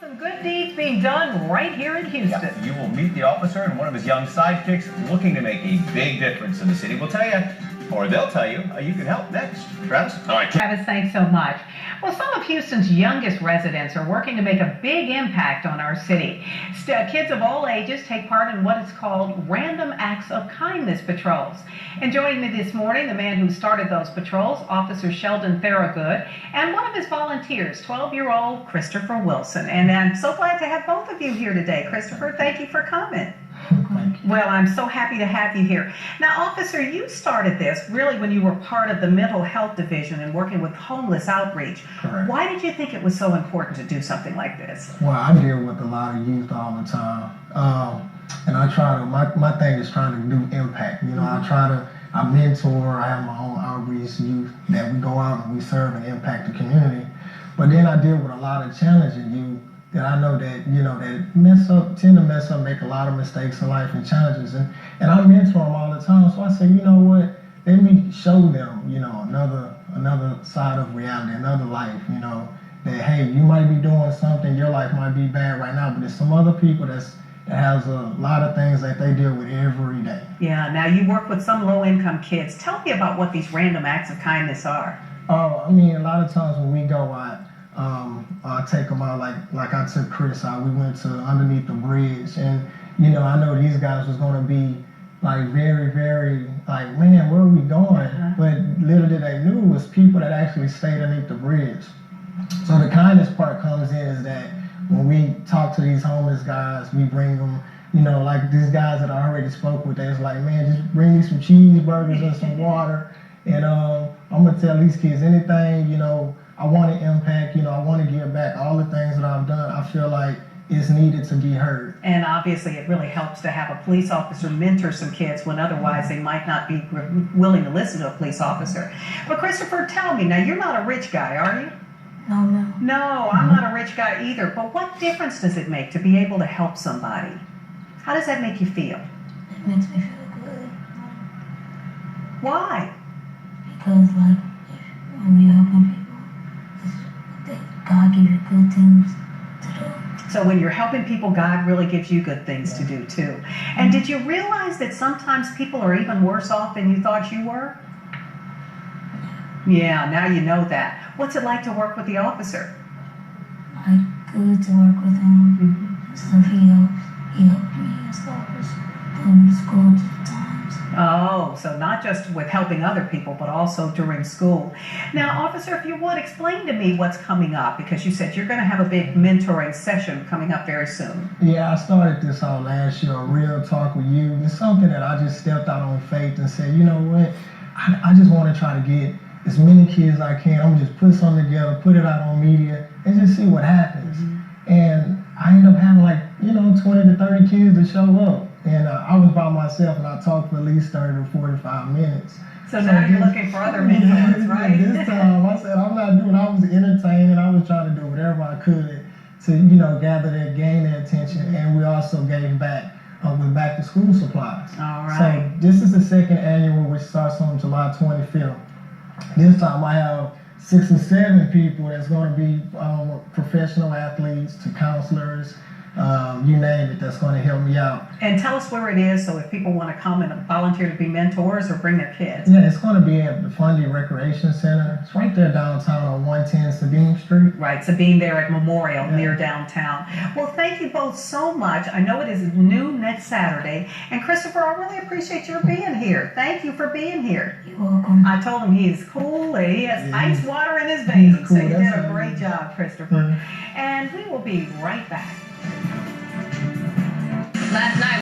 Some good deeds being done right here in Houston. Yeah, you will meet the officer and one of his young sidekicks looking to make a big difference in the city. We'll tell you, or they'll tell you, you can help next. Travis? All right. Travis, thanks so much. Well, some of Houston's youngest residents are working to make a big impact on our city. Kids of all ages take part in what is called Random Acts of Kindness patrols. And joining me this morning, the man who started those patrols, Officer Sheldon Theragood, and one of his volunteers, 12-year-old Christopher Wilson. And I'm so glad to have both of you here today. Christopher, thank you for coming. Well, I'm so happy to have you here. Now, Officer, you started this really when you were part of the mental health division and working with homeless outreach. Correct. Why did you think it was so important to do something like this? Well, I deal with a lot of youth all the time. And I try to, my thing is trying to do impact. You know, I mentor, I have my own outreach youth that we go out and we serve and impact the community. But then I deal with a lot of challenging youth that I know that, you know, that tend to mess up, make a lot of mistakes in life and challenges. And I mentor them all the time. So I say, you know what, let me show them, you know, another side of reality, another life, you know, that, hey, you might be doing something, your life might be bad right now, but there's some other people that has a lot of things that they deal with every day. Yeah, now you work with some low-income kids. Tell me about what these random acts of kindness are. Oh, I mean, a lot of times when we go out, I take them out like I took Chris out. We went to underneath the bridge, and you know, I know these guys was gonna be like very, very like, man, where are we going? But little did they knew it was people that actually stayed underneath the bridge. So the kindness part comes in is that when we talk to these homeless guys, we bring them, you know, like these guys that I already spoke with, they was like, man, just bring me some cheeseburgers and some water, and I'm gonna tell these kids anything, you know, I want to impact, you know, I want to give back all the things that I've done. I feel like it's needed to be heard. And obviously it really helps to have a police officer mentor some kids when otherwise they might not be willing to listen to a police officer. But Christopher, tell me, now you're not a rich guy, are you? No. No, I'm not a rich guy either. But what difference does it make to be able to help somebody? How does that make you feel? It makes me feel good. Why? Because, like, when you're helping people, God gives you good things to do. So when you're helping people, God really gives you good things to do too. And did you realize that sometimes people are even worse off than you thought you were? Yeah, now you know that. What's it like to work with the officer? Like, good to work with him. So he helped me and stuff. Doing school times. Oh, so not just with helping other people, but also during school. Now, Officer, if you would, explain to me what's coming up, because you said you're going to have a big mentoring session coming up very soon. Yeah, I started this all last year, a real talk with you. It's something that I just stepped out on faith and said, you know what, I just want to try to get as many kids as I can. I'm going to just put something together, put it out on media, and just see what happens. And I ended up having like, you know, 20 to 30 kids to show up. And I was by myself, and I talked for at least 30 to 45 minutes. So now you're looking for other mentors, right? This time, I said, I was entertaining. I was trying to do whatever I could to, you know, gain their attention. And we also gave back with back to school supplies. All right. So this is the second annual, which starts on July 25th. This time I have 6 or 7 people that's going to be professional athletes to counselors, you name it, that's going to help me out. And tell us where it is, so if people want to come and volunteer to be mentors or bring their kids. Yeah, it's going to be at the Fundy Recreation Center. It's right there downtown on 110 Sabine Street. Right, Sabine there at Memorial, near downtown. Well, thank you both so much. I know it is noon next Saturday. And Christopher, I really appreciate your being here. Thank you for being here. You're welcome. I told him he is cool and he has ice water in his veins. Cool. So you did a great job, Christopher. And we will be right back. Last night